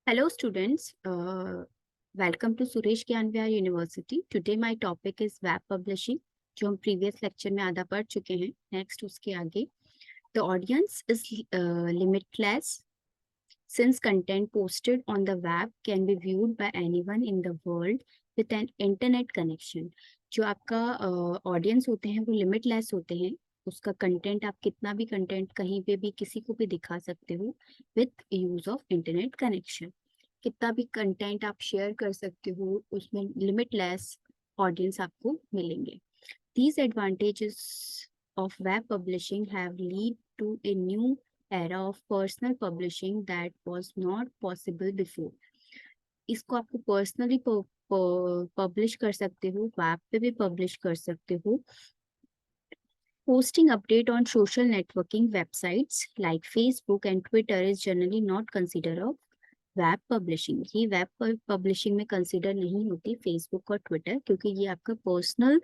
Hello students, welcome to Suresh Gyan Vihar University. Today my topic is web publishing, जो हम previous lecture में आधा पढ़ चुके हैं. Next उसके आगे, the audience is limitless since content posted on the web can be viewed by anyone in the world with an internet connection. जो आपका audience होते हैं वो limitless होते हैं. उसका कंटेंट आप कितना भी कंटेंट कहीं पे भी किसी को भी दिखा सकते हो with use of internet connection. कितना भी कंटेंट आप शेयर कर सकते हो, उसमें लिमिटलेस ऑडियंस आपको मिलेंगे. These advantages of web publishing have led to a new era of personal publishing that was not possible before. इसको आपको पर्सनली पब्लिश कर सकते हो, वेब पे भी पब्लिश कर सकते हो. Posting update on social networking websites like Facebook and Twitter is generally not considered of web publishing. ये वेब पब्लिशिंग में कंसिडर नहीं होती फेसबुक और ट्विटर, क्योंकि ये आपका पर्सनल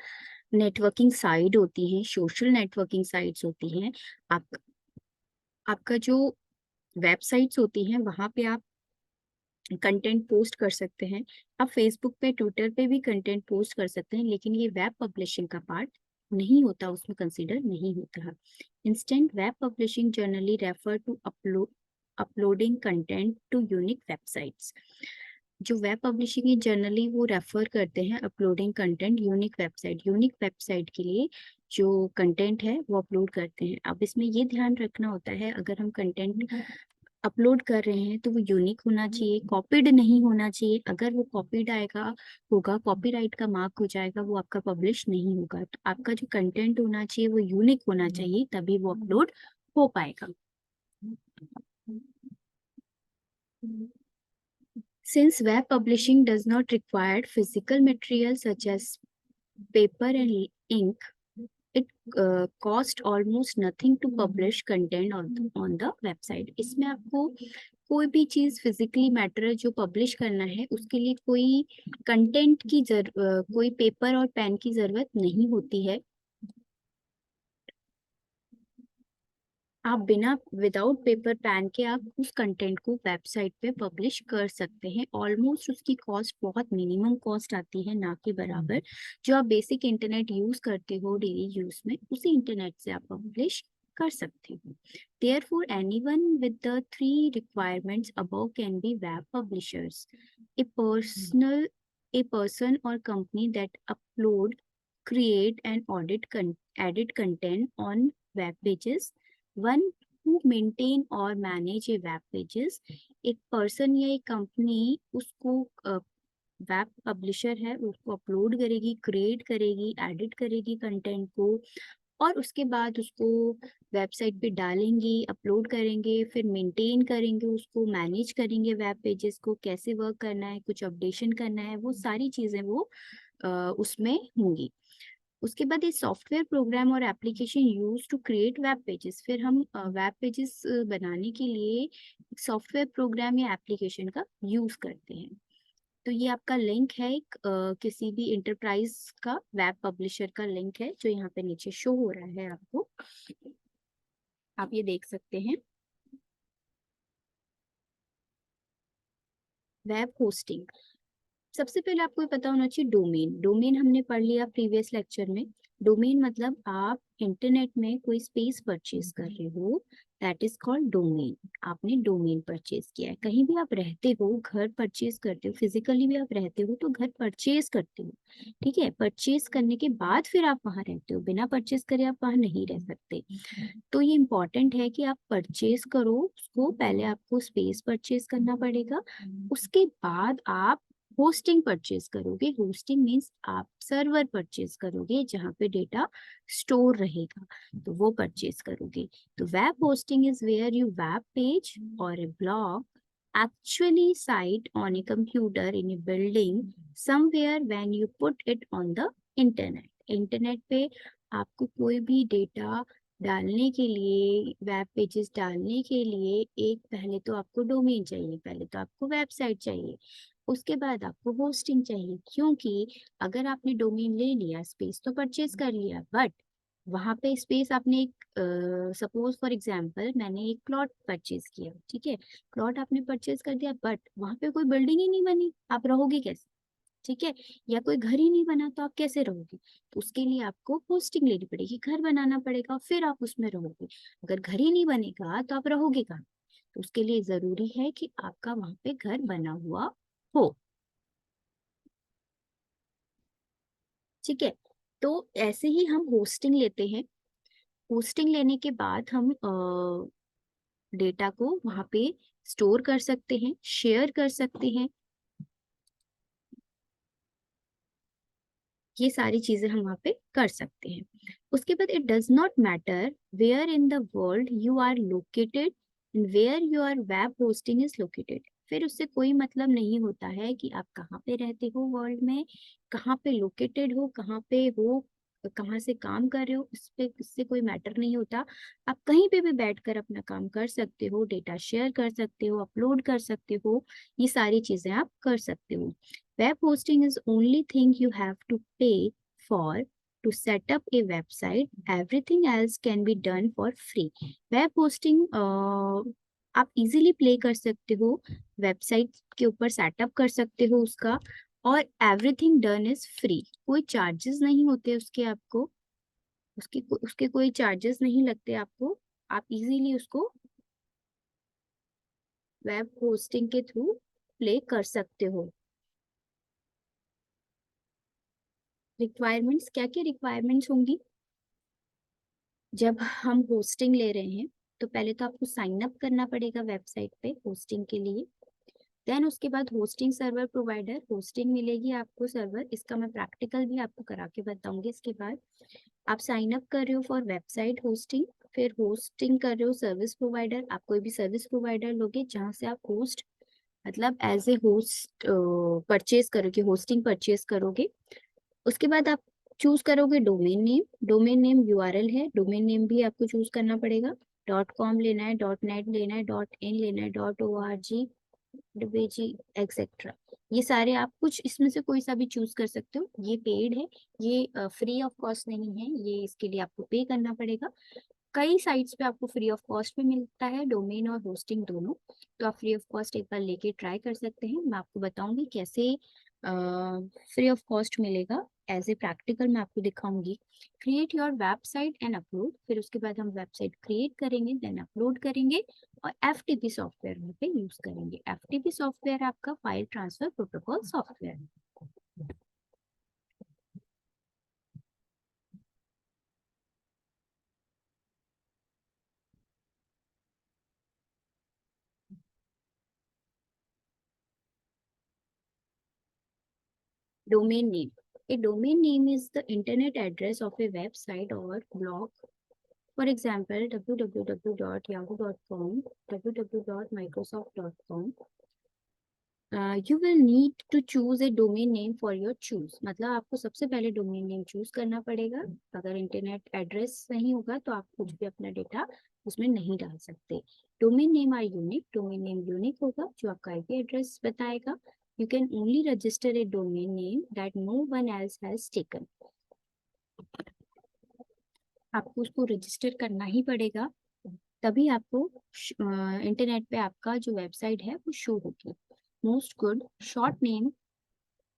नेटवर्किंग साइट होती है, सोशल नेटवर्किंग साइट्स होती हैं. आपका जो वेबसाइट्स होती हैं वहां पे आप कंटेंट पोस्ट कर सकते हैं. आप फेसबुक पे ट्विटर पे भी कंटेंट पोस्ट कर सकते हैं, लेकिन ये वेब पब्लिशिंग का पार्ट नहीं होता, उसमें कंसिडर नहीं होता. Instant web publishing generally refer to uploading content to unique websites. जो वेब पब्लिशिंग है जनरली वो रेफर करते हैं अपलोडिंग कंटेंट यूनिक वेबसाइट के लिए जो कंटेंट है वो अपलोड करते हैं. अब इसमें ये ध्यान रखना होता है, अगर हम कंटेंट अपलोड कर रहे हैं तो वो यूनिक होना चाहिए, कॉपीड नहीं होना चाहिए. अगर वो कॉपीड होगा, कॉपीराइट का मार्क हो जाएगा, वो आपका पब्लिश नहीं होगा. तो आपका जो कंटेंट होना चाहिए वो यूनिक होना चाहिए, तभी वो अपलोड हो पाएगा. Since web publishing does not require physical material such as paper and ink, it cost almost nothing to publish content on the website. इसमें आपको कोई भी चीज फिजिकली मैटर जो पब्लिश करना है उसके लिए कोई कंटेंट की कोई पेपर और पेन की जरूरत नहीं होती है. आप बिना विदाउट पेपर पेन के आप उस कंटेंट को वेबसाइट पे पब्लिश कर सकते हैं. ऑलमोस्ट उसकी कॉस्ट बहुत मिनिमम कॉस्ट आती है, ना के बराबर. जो आप बेसिक इंटरनेट यूज करते हो डेली यूज में, उसी इंटरनेट से आप पब्लिश कर सकते हो. Therefore, anyone with the three requirements above can be web publishers. A person or company that upload, create and edit content on web pages. One who maintain और manage a web pages. एक person या एक company उसको web publisher है, उसको upload करेगी, create करेगी, edit करेगी कंटेंट को, और उसके बाद उसको वेबसाइट पे डालेंगी, अपलोड करेंगे, फिर मेंटेन करेंगे, उसको मैनेज करेंगे वेब पेजेस को, कैसे वर्क करना है, कुछ अपडेशन करना है, वो सारी चीजें वो उसमें होंगी. उसके बाद ये सॉफ्टवेयर प्रोग्राम और application use to create web pages. फिर हम वेब पेजेस बनाने के लिए सॉफ्टवेयर प्रोग्राम या एप्लीकेशन का यूज करते हैं. तो ये आपका लिंक है एक किसी भी इंटरप्राइज का वेब पब्लिशर का लिंक है, जो यहाँ पे नीचे शो हो रहा है आपको. आप ये देख सकते हैं. Web hosting. सबसे पहले आपको ये पता होना चाहिए डोमेन हमने पढ़ लिया प्रीवियस लेक्चर में. डोमेन मतलब आप इंटरनेट में कोई स्पेस परचेज कर रहे हो, दैट इज कॉल्ड डोमेन. आपने डोमेन परचेज किया है. कहीं भी आप रहते हो, घर परचेज करते हो, फिजिकली भी आप रहते हो तो घर परचेज करते हो, ठीक है. परचेज करने के बाद फिर आप वहां रहते हो, बिना परचेज करे आप वहां नहीं रह सकते. तो ये इंपॉर्टेंट है कि आप परचेज करो उसको, पहले आपको स्पेस परचेज करना पड़ेगा, उसके बाद आप होस्टिंग परचेज करोगे. होस्टिंग मीन्स आप सर्वर परचेज करोगे जहाँ पे डेटा स्टोर रहेगा, तो वो परचेज करोगे. तो web hosting is where you web page or a blog actually site on a computer in a building somewhere when you put it on the internet. Internet पे आपको कोई भी डेटा डालने के लिए, वेब पेजेस डालने के लिए, एक पहले तो आपको डोमेन चाहिए, पहले तो आपको वेबसाइट चाहिए, उसके बाद आपको होस्टिंग चाहिए. क्योंकि अगर आपने डोमेन ले लिया, स्पेस तो परचेज कर लिया, बट वहां पे स्पेस आपने एक सपोज फॉर एग्जांपल मैंने एक प्लॉट परचेज किया, ठीक है, प्लॉट आपने परचेज कर दिया बट वहां पे कोई बिल्डिंग ही नहीं बनी, आप रहोगे कैसे? ठीक है, या कोई घर ही नहीं बना तो आप कैसे रहोगे? तो उसके लिए आपको होस्टिंग लेनी पड़ेगी, घर बनाना पड़ेगा, फिर आप उसमें रहोगे। अगर घर ही नहीं बनेगा तो आप रहोगे कहाँ? तो उसके लिए जरूरी है कि आपका वहां पे घर बना हुआ हो। ठीक है, तो ऐसे ही हम होस्टिंग लेते हैं। होस्टिंग लेने के बाद हम डेटा को वहां पे स्टोर कर सकते हैं, शेयर कर सकते हैं, ये सारी चीजें हम वहां पे कर सकते हैं। उसके बाद it does not matter where in the world you are located and where your web hosting is located. फिर उससे कोई मतलब नहीं होता है कि आप कहाँ पे रहते हो वर्ल्ड में, कहाँ पे लोकेटेड हो, कहाँ पे हो, कहाँ से काम कर रहे हो, इस पे इससे कोई मैटर नहीं होता। आप कहीं पे भी बैठकर अपना काम कर सकते हो, डेटा शेयर कर सकते हो, अपलोड कर सकते हो, ये सारी चीजें आप कर सकते हो। Web hosting is only thing you have to pay for to set up a website. Everything else can be done for free. Web hosting आप इजीली प्ले कर सकते हो, वेबसाइट के ऊपर सेटअप कर सकते हो उसका, और एवरीथिंग डन इज फ्री। कोई चार्जेस नहीं होते उसके, आपको उसके कोई चार्जेस नहीं लगते आपको। आप इजीली उसको वेब होस्टिंग के थ्रू प्ले कर सकते हो। रिक्वायरमेंट्स, क्या क्या रिक्वायरमेंट्स होंगी जब हम होस्टिंग ले रहे हैं? तो पहले तो आपको साइन अप करना पड़ेगा वेबसाइट पे होस्टिंग के लिए। देन उसके बाद होस्टिंग सर्वर प्रोवाइडर, होस्टिंग मिलेगी आपको सर्वर, इसका मैं प्रैक्टिकल भी आपको करा के बताऊंगी। इसके बाद आप साइन अप कर रहे हो फॉर वेबसाइट होस्टिंग, फिर होस्टिंग कर रहे हो सर्विस प्रोवाइडर, आप कोई भी सर्विस प्रोवाइडर लोगे जहाँ से आप होस्ट मतलब एज ए होस्ट परचेज करोगे, होस्टिंग परचेज करोगे। उसके बाद आप चूज करोगे domain name, domain name URL है, डोमेन नेम भी आपको चूज करना पड़ेगा। डॉट कॉम लेना है, डॉट नेट लेना है, डॉट इन लेना है, dot O R G, WG etcetera, ये सारे आप कुछ इसमें से कोई सा भी चूज कर सकते हो। ये पेड है, ये फ्री ऑफ कॉस्ट नहीं है, ये इसके लिए आपको पे करना पड़ेगा। कई साइट्स पे आपको फ्री ऑफ कॉस्ट में मिलता है, डोमेन और होस्टिंग दोनों। तो आप फ्री ऑफ कॉस्ट एक बार लेके ट्राई कर सकते हैं, मैं आपको बताऊंगी कैसे फ्री ऑफ कॉस्ट मिलेगा। एज ए प्रैक्टिकल मैं आपको दिखाऊंगी। Create your website and upload, फिर उसके बाद हम वेबसाइट क्रिएट करेंगे, देन अपलोड करेंगे, और एफटीपी सॉफ्टवेयर वहाँ पे यूज करेंगे। एफटीपी सॉफ्टवेयर आपका file transfer protocol software. Domain name. A domain name is the internet address of a website or blog. For example, www.yahoo.com, www.microsoft.com. You will need to choose a domain name for your choose. मतलब आपको सबसे पहले domain name choose करना पड़ेगा। अगर internet address नहीं होगा तो आप कुछ भी अपना डेटा उसमें नहीं डाल सकते। Domain name are unique, domain name unique होगा जो आपका आईपी एड्रेस बताएगा। You can only register a domain name that no one else has taken. आपको उसको रजिस्टर करना ही पड़ेगा, तभी आपको इंटरनेट पे आपका जो वेबसाइट है वो शो होगी। Most good short name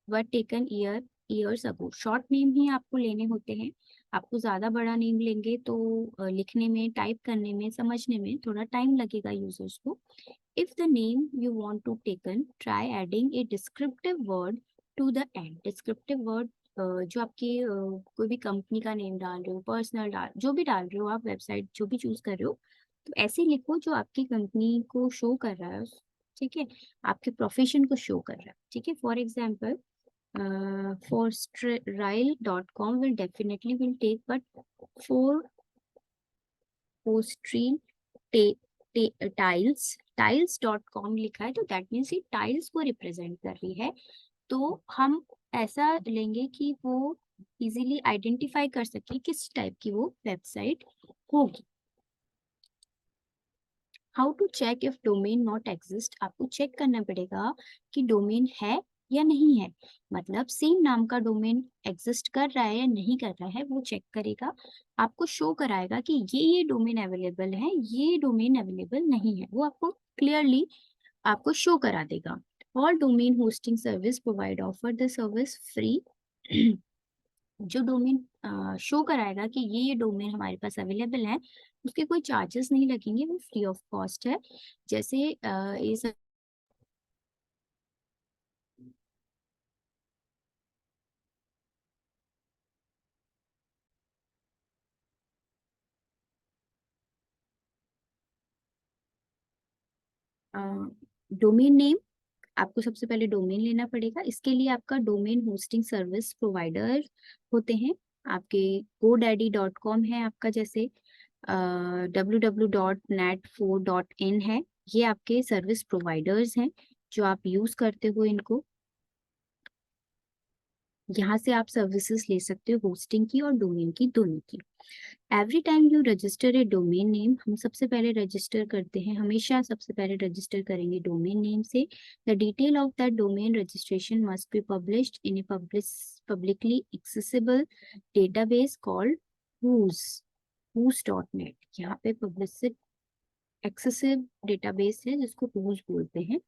were taken years ago. Short name ही आपको लेने होते हैं। आपको ज्यादा बड़ा नेम लेंगे तो लिखने में, टाइप करने में, समझने में थोड़ा टाइम लगेगा यूजर्स को। If the name you want to taken, try adding a descriptive word to the end. Descriptive word जो आपकी कोई भी कंपनी का नेम डाल रहे हो, पर्सनल डाल, जो भी डाल रहे हो आप, वेबसाइट जो भी चूज कर रहे हो, तो ऐसे लिखो जो आपकी कंपनी को शो कर रहा है, ठीक है, आपके प्रोफेशन को शो कर रहा है। ठीक है, for example forstrile.com will definitely will take, but for Postreal tiles.com लिखा है तो दैट मीन्स ये टाइल्स को रिप्रेजेंट कर रही है। तो हम ऐसा लेंगे कि वो इजीली आइडेंटिफाई कर सके किस टाइप की वो वेबसाइट होगी। How to check if domain not exist, आपको चेक करना पड़ेगा कि डोमेन है या नहीं है। मतलब सेम नाम का डोमेन एग्जिस्ट कर रहा है या नहीं कर रहा है, वो चेक करेगा, आपको शो कराएगा कि ये डोमेन अवेलेबल है, ये डोमेन अवेलेबल नहीं है, वो आपको क्लियरली आपको शो करा देगा। All domain hosting service provide offer the service free. जो डोमेन शो कराएगा कि ये डोमेन हमारे पास अवेलेबल है, उसके कोई चार्जेस नहीं लगेंगे, वो फ्री ऑफ कॉस्ट है। जैसे ये सब डोमेन नेम, आपको सबसे पहले डोमेन लेना पड़ेगा। इसके लिए आपका डोमेन होस्टिंग सर्विस प्रोवाइडर होते हैं आपके। GoDaddy.com है आपका, जैसे www.net4.in है, ये आपके सर्विस प्रोवाइडर्स हैं जो आप यूज करते हो इनको। यहाँ से आप सर्विसेज ले सकते हो होस्टिंग की और डोमेन की, दोनों की। Every time you register A domain name, हम सबसे पहले रजिस्टर करते हैं, हमेशा सबसे पहले रजिस्टर करेंगे डोमेन नेम से। The detail of that domain registration must be published in A publicly accessible database called whos.net। यहाँ पे पब्लिक एक्सेसिव डेटाबेस है जिसको whos बोलते हैं।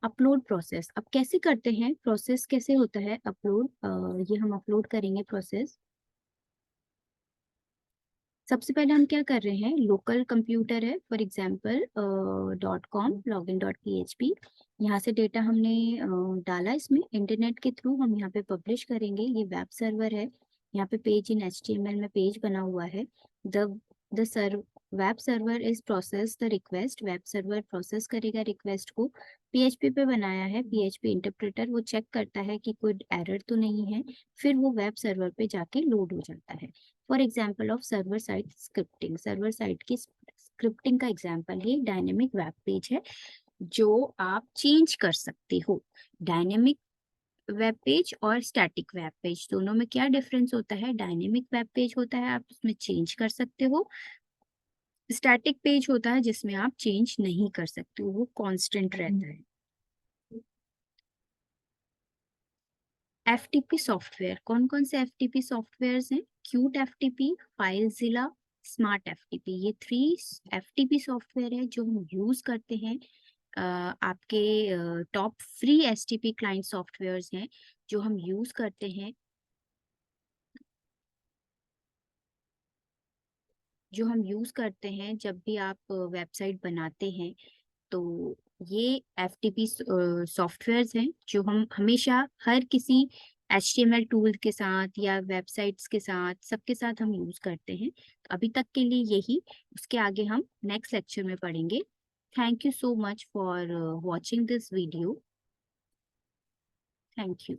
अपलोड प्रोसेस, अब कैसे करते हैं, प्रोसेस कैसे होता है अपलोड, ये हम अपलोड करेंगे प्रोसेस। सबसे पहले हम क्या कर रहे हैं, लोकल कंप्यूटर है फॉर एग्जांपल .com login.php, यहाँ से डेटा हमने डाला, इसमें इंटरनेट के थ्रू हम यहाँ पे पब्लिश करेंगे। ये वेब सर्वर है, यहाँ पे पेज इन HTML में पेज बना हुआ है। The the serve web server is process the request, web server process करेगा रिक्वेस्ट को। PHP पे बनाया है, PHP इंटरप्रेटर, वो चेक करता है कि कोई एरर तो नहीं है, फिर वो वेब सर्वर पे जाके लोड हो जाता है। For example of server side scripting, server side की स्क्रिप्टिंग का एग्जाम्पल ये डायनेमिक वेब पेज है जो आप चेंज कर सकते हो। डायनेमिक वेब पेज और स्टैटिक वेब पेज दोनों में क्या डिफरेंस होता है, डायनेमिक वेब पेज होता है आप उसमें चेंज कर सकते हो, स्टैटिक पेज होता है जिसमें आप चेंज नहीं कर सकते हो, वो कांस्टेंट रहता है। FTP सॉफ्टवेयर, कौन कौन से FTP सॉफ्टवेयर हैं, क्यूट FTP, फाइलजिला, स्मार्ट FTP, ये 3 FTP सॉफ्टवेयर है जो हम यूज करते हैं। आपके top free STP client softwares हैं जो हम यूज करते हैं, जो हम यूज करते हैं जब भी आप वेबसाइट बनाते हैं। तो ये FTP सॉफ्टवेयर्स हैं जो हम हमेशा हर किसी HTML टूल के साथ या वेबसाइट्स के साथ, सबके साथ हम यूज करते हैं। तो अभी तक के लिए यही, उसके आगे हम नेक्स्ट लेक्चर में पढ़ेंगे। Thank you so much for watching this video. Thank you.